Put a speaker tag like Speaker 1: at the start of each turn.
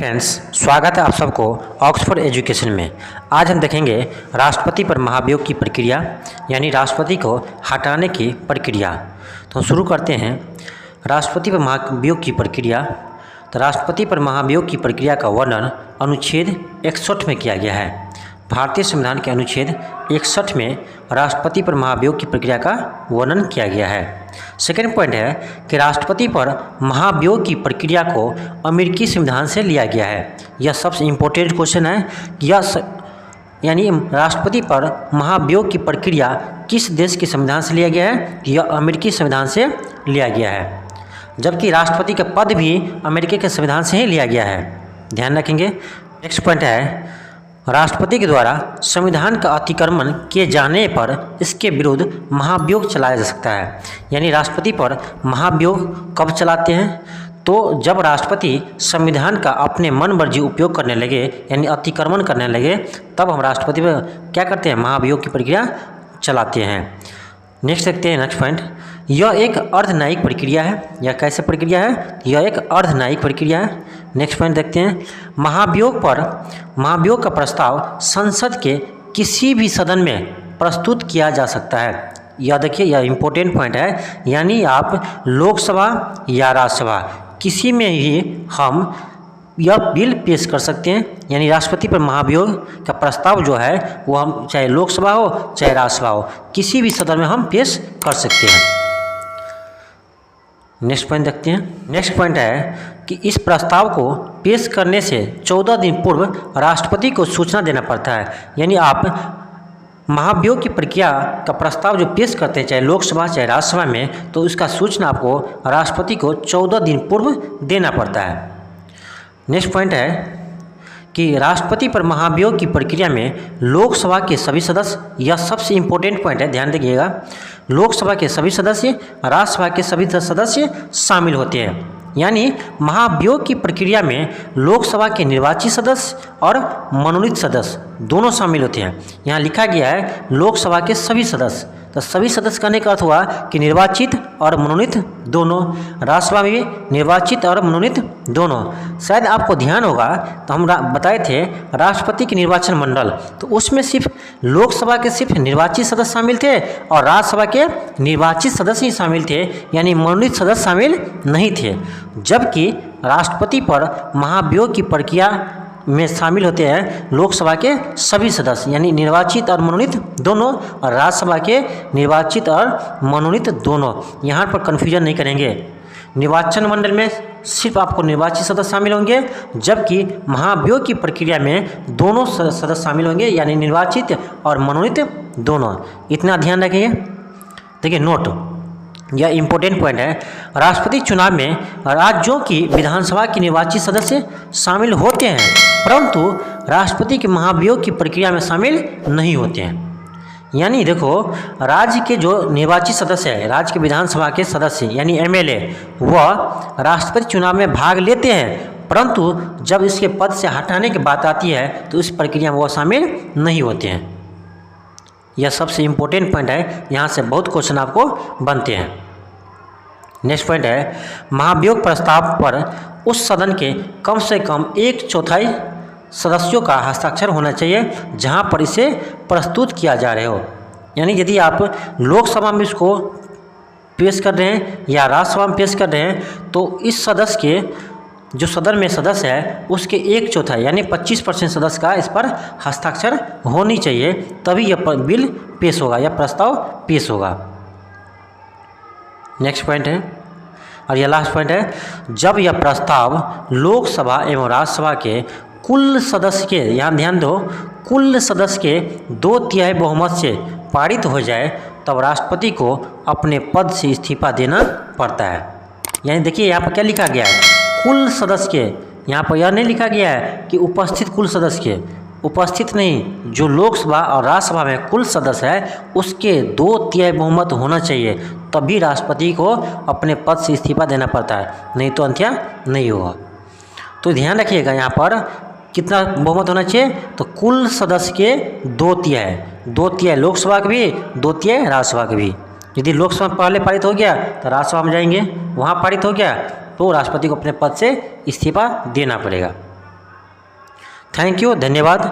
Speaker 1: Friends, स्वागत है आप सबको ऑक्सफोर्ड एजुकेशन में। आज हम देखेंगे राष्ट्रपति पर महाभियोग की प्रक्रिया, यानी राष्ट्रपति को हटाने की प्रक्रिया। तो हम शुरू करते हैं राष्ट्रपति पर महाभियोग की प्रक्रिया। तो राष्ट्रपति पर महाभियोग की प्रक्रिया का वर्णन अनुच्छेद 61 में किया गया है। भारतीय संविधान के अनुच्छेद 61 में राष्ट्रपति पर महाभियोग की प्रक्रिया का वर्णन किया गया है। सेकेंड पॉइंट है कि राष्ट्रपति पर महाभियोग की प्रक्रिया को अमेरिकी संविधान से लिया गया है। यह सबसे इम्पोर्टेंट क्वेश्चन है कि यानी राष्ट्रपति पर महाभियोग की प्रक्रिया किस देश के संविधान से लिया गया है? यह अमेरिकी संविधान से लिया गया है, जबकि राष्ट्रपति का पद भी अमेरिका के संविधान से ही लिया गया है। ध्यान रखेंगे। नेक्स्ट पॉइंट है राष्ट्रपति के द्वारा संविधान का अतिक्रमण किए जाने पर इसके विरुद्ध महाभियोग चलाया जा सकता है। यानी राष्ट्रपति पर महाभियोग कब चलाते हैं? तो जब राष्ट्रपति संविधान का अपने मन मर्जी उपयोग करने लगे, यानी अतिक्रमण करने लगे, तब हम राष्ट्रपति पर क्या करते हैं? महाभियोग की प्रक्रिया चलाते हैं। नेक्स्ट देखते हैं नेक्स्ट पॉइंट। यह एक अर्धन्यायिक प्रक्रिया है। यह कैसे प्रक्रिया है? यह एक अर्धन्यायिक प्रक्रिया है। नेक्स्ट पॉइंट देखते हैं। महाभियोग का प्रस्ताव संसद के किसी भी सदन में प्रस्तुत किया जा सकता है। यह देखिए, यह इम्पोर्टेंट पॉइंट है। यानी आप लोकसभा या राज्यसभा किसी में ही हम यह बिल पेश कर सकते हैं। यानी राष्ट्रपति पर महाभियोग का प्रस्ताव जो है वो हम चाहे लोकसभा हो चाहे राज्यसभा हो, किसी भी सदन में हम पेश कर सकते हैं। नेक्स्ट पॉइंट देखते हैं। नेक्स्ट पॉइंट है कि इस प्रस्ताव को पेश करने से 14 दिन पूर्व राष्ट्रपति को सूचना देना पड़ता है। यानी आप महाभियोग की प्रक्रिया का प्रस्ताव जो पेश करते हैं चाहे लोकसभा चाहे राज्यसभा में, तो उसका सूचना आपको राष्ट्रपति को 14 दिन पूर्व देना पड़ता है। नेक्स्ट पॉइंट है कि राष्ट्रपति पर महाभियोग की प्रक्रिया में लोकसभा के सभी सदस्य, यह सबसे इम्पोर्टेंट पॉइंट है, ध्यान दीजिएगा, लोकसभा के सभी सदस्य, राज्यसभा के सभी सदस्य शामिल होते हैं। यानी महाभियोग की प्रक्रिया में लोकसभा के निर्वाचित सदस्य और मनोनीत सदस्य दोनों शामिल होते हैं। यहाँ लिखा गया है लोकसभा के सभी सदस्य, तो सभी सदस्य कहने का अर्थ हुआ कि निर्वाचित और मनोनीत दोनों। राज्यसभा में भी निर्वाचित और मनोनीत दोनों। शायद आपको ध्यान होगा तो हम बताए थे राष्ट्रपति के निर्वाचन मंडल, तो उसमें सिर्फ लोकसभा के सिर्फ निर्वाचित सदस्य शामिल थे और राज्यसभा के निर्वाचित सदस्य ही शामिल थे, यानी मनोनीत सदस्य शामिल नहीं थे। जबकि राष्ट्रपति पर महाभियोग की प्रक्रिया में शामिल होते हैं लोकसभा के सभी सदस्य, यानी निर्वाचित और मनोनीत दोनों, और राज्यसभा के निर्वाचित और मनोनीत दोनों। यहाँ पर कन्फ्यूजन नहीं करेंगे। निर्वाचन मंडल में सिर्फ आपको निर्वाचित सदस्य शामिल होंगे, जबकि महाभियोग की प्रक्रिया में दोनों सदस्य शामिल होंगे, यानी निर्वाचित और मनोनीत दोनों। इतना ध्यान रखिए। देखिए नोट, यह इम्पोर्टेंट पॉइंट है। राष्ट्रपति चुनाव में राज्यों की विधानसभा के निर्वाचित सदस्य शामिल होते हैं, परंतु राष्ट्रपति के महाभियोग की प्रक्रिया में शामिल नहीं होते हैं। यानी देखो, राज्य के जो निर्वाचित सदस्य है, राज्य के विधानसभा के सदस्य यानी एमएलए, वह राष्ट्रपति चुनाव में भाग लेते हैं, परंतु जब इसके पद से हटाने की बात आती है तो इस प्रक्रिया में वह शामिल नहीं होते हैं। यह सबसे इम्पोर्टेंट पॉइंट है। यहाँ से बहुत क्वेश्चन आपको बनते हैं। नेक्स्ट पॉइंट है महाभियोग प्रस्ताव पर उस सदन के कम से कम 1/4 सदस्यों का हस्ताक्षर होना चाहिए जहाँ पर इसे प्रस्तुत किया जा रहे हो। यानी यदि आप लोकसभा में इसको पेश कर रहे हैं या राज्यसभा में पेश कर रहे हैं, तो इस सदस्य के जो सदन में सदस्य है उसके 1/4 यानी 25% सदस्य का इस पर हस्ताक्षर होनी चाहिए, तभी यह बिल पेश होगा या प्रस्ताव पेश होगा। नेक्स्ट पॉइंट है, और यह लास्ट पॉइंट है, जब यह प्रस्ताव लोकसभा एवं राज्यसभा के कुल सदस्य के, यहाँ ध्यान दो, कुल सदस्य के 2/3 बहुमत से पारित हो जाए, तब राष्ट्रपति को अपने पद से इस्तीफा देना पड़ता है। यानी देखिए यहाँ पर क्या लिखा गया है, कुल सदस्य के। यहाँ पर यह नहीं लिखा गया है कि उपस्थित कुल सदस्य के, उपस्थित नहीं, जो लोकसभा और राज्यसभा में कुल सदस्य है उसके 2/3 बहुमत होना चाहिए, तभी राष्ट्रपति को अपने पद से इस्तीफा देना पड़ता है, नहीं तो अंत्या नहीं होगा। तो ध्यान रखिएगा यहाँ पर कितना बहुमत होना चाहिए, तो कुल सदस्य के 2/3 लोकसभा के भी 2/3 राज्यसभा के भी। यदि लोकसभा पहले पारित हो गया तो राज्यसभा में जाएंगे, वहाँ पारित हो गया तो राष्ट्रपति को अपने पद से इस्तीफा देना पड़ेगा। थैंक यू, धन्यवाद।